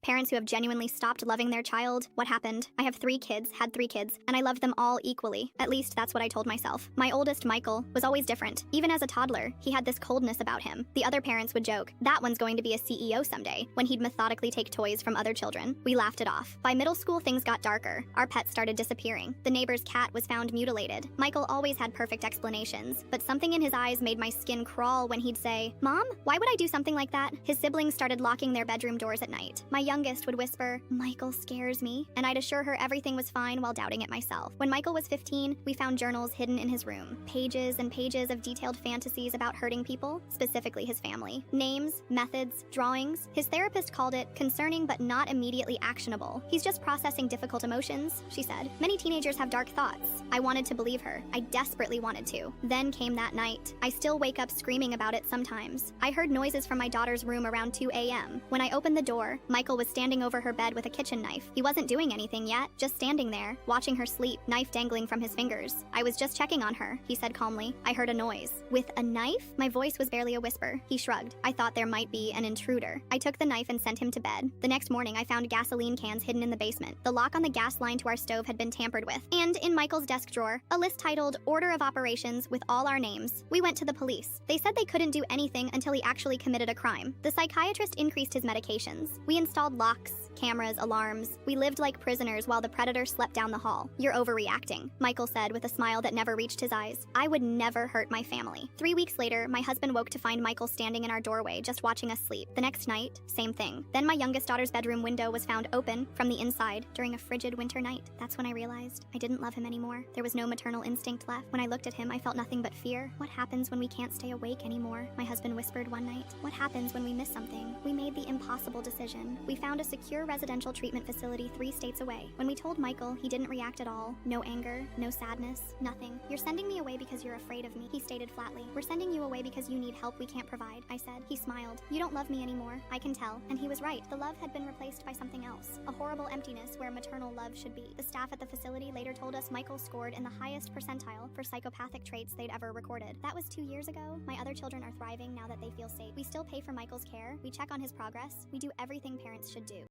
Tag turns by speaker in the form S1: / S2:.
S1: Parents who have genuinely stopped loving their child. What happened? I have 3 kids, had 3 kids, and I loved them all equally. At least that's what I told myself. My oldest, Michael, was always different. Even as a toddler, he had this coldness about him. The other parents would joke, that one's going to be a CEO someday, when he'd methodically take toys from other children. We laughed it off. By middle school, things got darker. Our pets started disappearing. The neighbor's cat was found mutilated. Michael always had perfect explanations, but something in his eyes made my skin crawl when he'd say, "Mom, why would I do something like that?" His siblings started locking their bedroom doors at night. My youngest would whisper, "Michael scares me," and I'd assure her everything was fine while doubting it myself. When Michael was 15, we found journals hidden in his room. Pages and pages of detailed fantasies about hurting people, specifically his family. Names, methods, drawings. His therapist called it concerning but not immediately actionable. He's just processing difficult emotions, she said. Many teenagers have dark thoughts. I wanted to believe her. I desperately wanted to. Then came that night. I still wake up screaming about it sometimes. I heard noises from my daughter's room around 2 a.m. When I opened the door, Michael was standing over her bed with a kitchen knife. He wasn't doing anything yet, just standing there, watching her sleep, knife dangling from his fingers. "I was just checking on her," he said calmly. "I heard a noise." "With a knife?" My voice was barely a whisper. He shrugged. "I thought there might be an intruder." I took the knife and sent him to bed. The next morning, I found gasoline cans hidden in the basement. The lock on the gas line to our stove had been tampered with. And in Michael's desk drawer, a list titled Order of Operations with all our names. We went to the police. They said they couldn't do anything until he actually committed a crime. The psychiatrist increased his medications. We installed locks, cameras, alarms. We lived like prisoners while the predator slept down the hall. "You're overreacting," Michael said with a smile that never reached his eyes. "I would never hurt my family." 3 weeks later, my husband woke to find Michael standing in our doorway just watching us sleep. The next night, same thing. Then my youngest daughter's bedroom window was found open from the inside during a frigid winter night. That's when I realized I didn't love him anymore. There was no maternal instinct left. When I looked at him, I felt nothing but fear. "What happens when we can't stay awake anymore?" my husband whispered one night. "What happens when we miss something?" We made the impossible decision. We found a secure residential treatment facility 3 states away. When we told Michael, he didn't react at all. No anger, no sadness, nothing. "You're sending me away because you're afraid of me," he stated flatly. "We're sending you away because you need help we can't provide," I said. He smiled. "You don't love me anymore. I can tell." And he was right. The love had been replaced by something else. A horrible emptiness where maternal love should be. The staff at the facility later told us Michael scored in the highest percentile for psychopathic traits they'd ever recorded. That was 2 years ago. My other children are thriving now that they feel safe. We still pay for Michael's care. We check on his progress. We do everything parents should do.